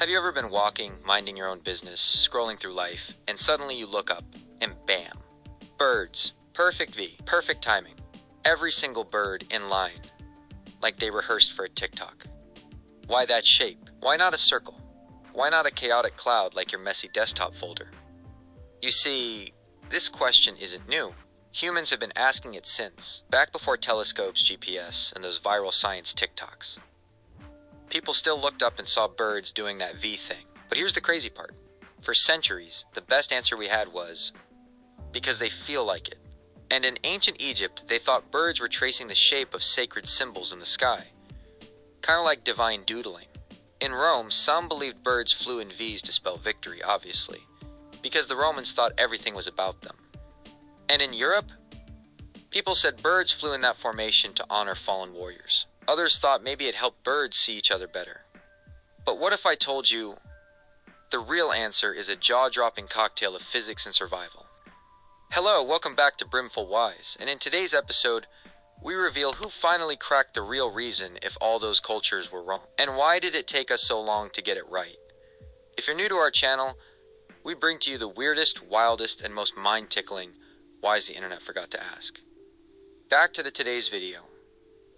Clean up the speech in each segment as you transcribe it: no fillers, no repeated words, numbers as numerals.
Have you ever been walking, minding your own business, scrolling through life, and suddenly you look up, and bam! Birds. Perfect V. Perfect timing. Every single bird in line. Like they rehearsed for a TikTok. Why that shape? Why not a circle? Why not a chaotic cloud like your messy desktop folder? You see, this question isn't new. Humans have been asking it since, back before telescopes, GPS, and those viral science TikToks. People still looked up and saw birds doing that V thing. But here's the crazy part. For centuries, the best answer we had was, because they feel like it. And in ancient Egypt, they thought birds were tracing the shape of sacred symbols in the sky. Kind of like divine doodling. In Rome, some believed birds flew in V's to spell victory, obviously, because the Romans thought everything was about them. And in Europe, people said birds flew in that formation to honor fallen warriors. Others thought maybe it helped birds see each other better. But what if I told you the real answer is a jaw-dropping cocktail of physics and survival? Hello, welcome back to Brimful Wise, and in today's episode, we reveal who finally cracked the real reason if all those cultures were wrong, and why did it take us so long to get it right. If you're new to our channel, we bring to you the weirdest, wildest, and most mind-tickling whys the internet forgot to ask. Back to today's video.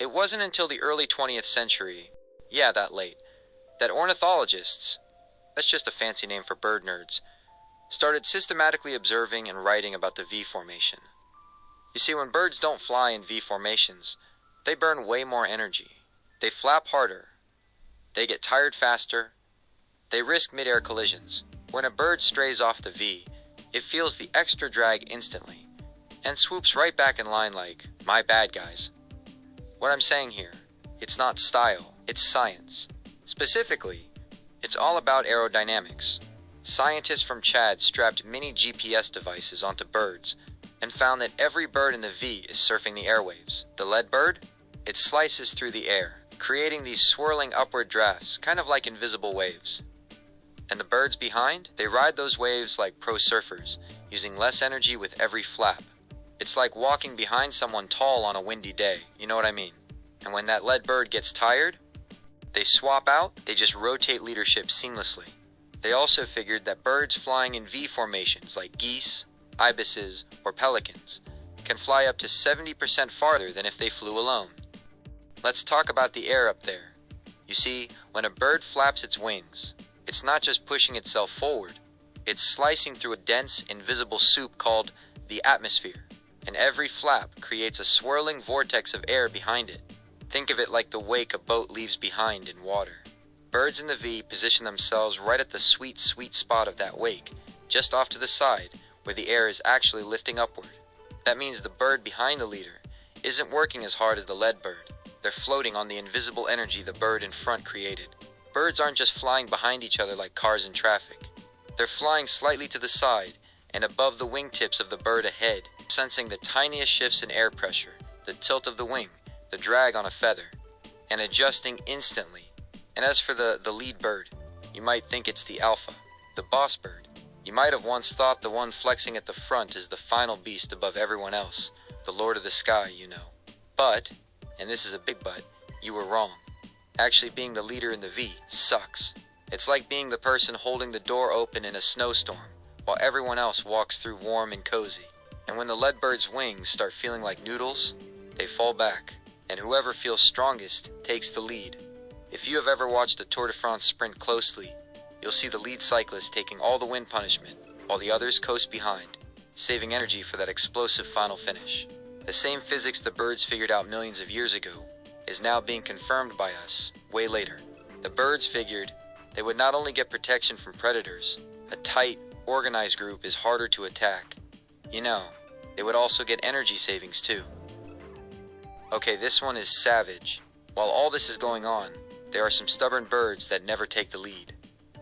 It wasn't until the early 20th century, yeah, that late, that ornithologists, that's just a fancy name for bird nerds, started systematically observing and writing about the V formation. You see, when birds don't fly in V formations, they burn way more energy. They flap harder. They get tired faster. They risk mid-air collisions. When a bird strays off the V, it feels the extra drag instantly and swoops right back in line like, my bad guys. What I'm saying here, it's not style, it's science. Specifically, it's all about aerodynamics. Scientists from Chad strapped mini GPS devices onto birds and found that every bird in the V is surfing the airwaves. The lead bird? It slices through the air, creating these swirling upward drafts, kind of like invisible waves. And the birds behind? They ride those waves like pro surfers, using less energy with every flap. It's like walking behind someone tall on a windy day, you know what I mean? And when that lead bird gets tired, they swap out, they just rotate leadership seamlessly. They also figured that birds flying in V formations like geese, ibises, or pelicans can fly up to 70% farther than if they flew alone. Let's talk about the air up there. You see, when a bird flaps its wings, it's not just pushing itself forward, it's slicing through a dense, invisible soup called the atmosphere. And every flap creates a swirling vortex of air behind it. Think of it like the wake a boat leaves behind in water. Birds in the V position themselves right at the sweet, sweet spot of that wake, just off to the side, where the air is actually lifting upward. That means the bird behind the leader isn't working as hard as the lead bird. They're floating on the invisible energy the bird in front created. Birds aren't just flying behind each other like cars in traffic. They're flying slightly to the side and above the wingtips of the bird ahead, sensing the tiniest shifts in air pressure, the tilt of the wing, the drag on a feather, and adjusting instantly. And as for the lead bird, you might think it's the alpha, the boss bird. You might have once thought the one flexing at the front is the final beast above everyone else, the lord of the sky, you know. But, and this is a big but, you were wrong. Actually being the leader in the V sucks. It's like being the person holding the door open in a snowstorm, while everyone else walks through warm and cozy. And when the lead bird's wings start feeling like noodles, they fall back, and whoever feels strongest takes the lead. If you have ever watched a Tour de France sprint closely, you'll see the lead cyclist taking all the wind punishment, while the others coast behind, saving energy for that explosive final finish. The same physics the birds figured out millions of years ago is now being confirmed by us way later. The birds figured they would not only get protection from predators, a tight, organized group is harder to attack. You know, they would also get energy savings too. Okay, this one is savage. While all this is going on, there are some stubborn birds that never take the lead.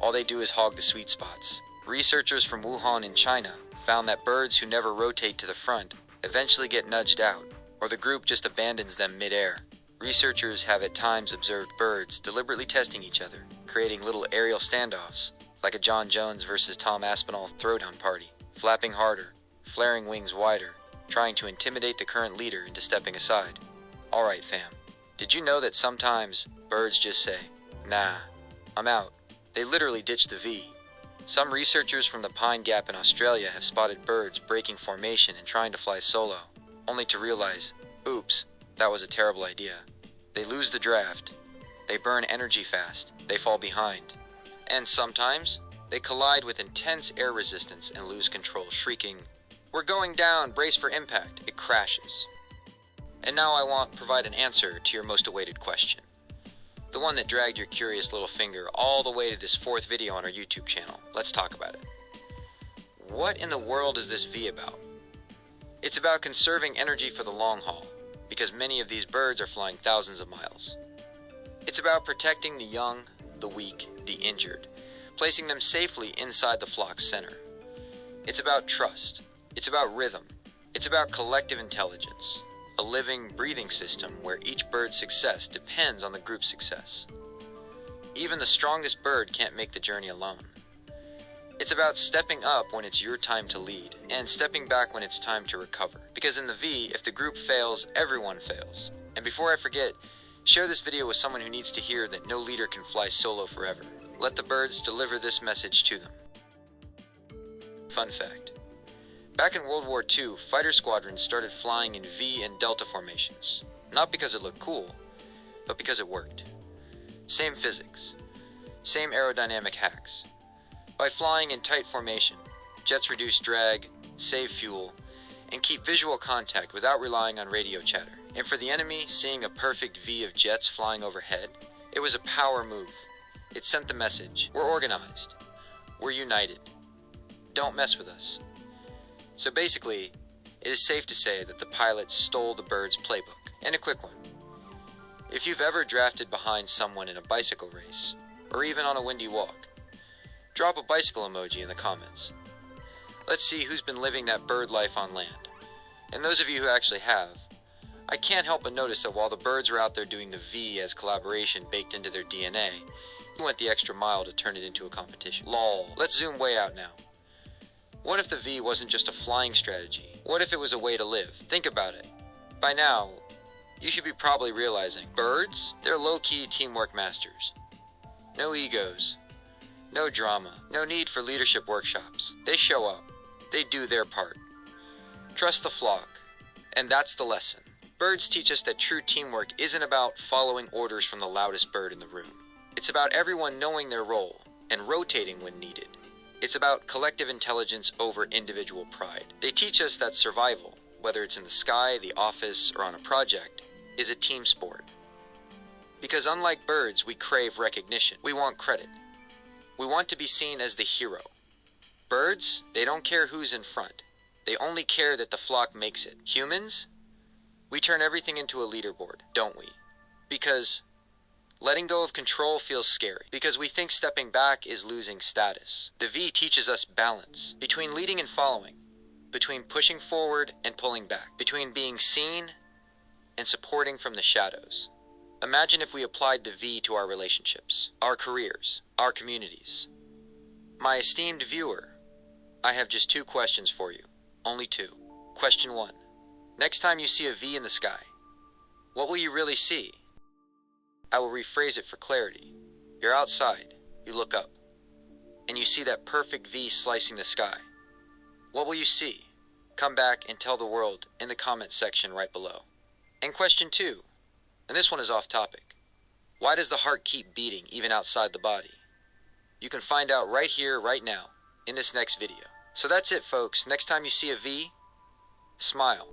All they do is hog the sweet spots. Researchers from Wuhan in China found that birds who never rotate to the front eventually get nudged out, or the group just abandons them mid-air. Researchers have at times observed birds deliberately testing each other, creating little aerial standoffs, like a John Jones versus Tom Aspinall throwdown party, flapping harder, flaring wings wider, trying to intimidate the current leader into stepping aside. Alright fam, did you know that sometimes birds just say, nah, I'm out, They literally ditched the V. Some researchers from the Pine Gap in Australia have spotted birds breaking formation and trying to fly solo, only to realize, oops, that was a terrible idea. They lose the draft, they burn energy fast, they fall behind, and sometimes they collide with intense air resistance and lose control, shrieking, "We're going down, brace for impact." It crashes. And now I want to provide an answer to your most awaited question. The one that dragged your curious little finger all the way to this 4th video on our YouTube channel. Let's talk about it. What in the world is this V about? It's about conserving energy for the long haul, because many of these birds are flying thousands of miles. It's about protecting the young, the weak, the injured, placing them safely inside the flock's center. It's about trust. It's about rhythm. It's about collective intelligence. A living, breathing system where each bird's success depends on the group's success. Even the strongest bird can't make the journey alone. It's about stepping up when it's your time to lead, and stepping back when it's time to recover. Because in the V, if the group fails, everyone fails. And before I forget, share this video with someone who needs to hear that no leader can fly solo forever. Let the birds deliver this message to them. Fun fact. Back in World War II, fighter squadrons started flying in V and delta formations. Not because it looked cool, but because it worked. Same physics. Same aerodynamic hacks. By flying in tight formation, jets reduce drag, save fuel, and keep visual contact without relying on radio chatter. And for the enemy, seeing a perfect V of jets flying overhead, it was a power move. It sent the message, we're organized, we're united, don't mess with us. So basically, it is safe to say that the pilots stole the bird's playbook. And a quick one. If you've ever drafted behind someone in a bicycle race, or even on a windy walk, drop a bicycle emoji in the comments. Let's see who's been living that bird life on land. And those of you who actually have, I can't help but notice that while the birds are out there doing the V as collaboration baked into their DNA, you went the extra mile to turn it into a competition. Lol. Let's zoom way out now. What if the V wasn't just a flying strategy? What if it was a way to live? Think about it. By now, you should be probably realizing, birds, they're low-key teamwork masters. No egos, no drama, no need for leadership workshops. They show up, they do their part. Trust the flock, and that's the lesson. Birds teach us that true teamwork isn't about following orders from the loudest bird in the room. It's about everyone knowing their role and rotating when needed. It's about collective intelligence over individual pride. They teach us that survival, whether it's in the sky, the office, or on a project, is a team sport. Because unlike birds, we crave recognition. We want credit. We want to be seen as the hero. Birds, they don't care who's in front. They only care that the flock makes it. Humans, we turn everything into a leaderboard, don't we? Because letting go of control feels scary, because we think stepping back is losing status. The V teaches us balance, between leading and following, between pushing forward and pulling back, between being seen and supporting from the shadows. Imagine if we applied the V to our relationships, our careers, our communities. My esteemed viewer, I have just 2 questions for you, only 2. Question 1. Next time you see a V in the sky, what will you really see? I will rephrase it for clarity. You're outside, you look up, and you see that perfect V slicing the sky. What will you see? Come back and tell the world in the comment section right below. And question 2, and this one is off topic. Why does the heart keep beating even outside the body? You can find out right here, right now, in this next video. So that's it, folks. Next time you see a V, smile.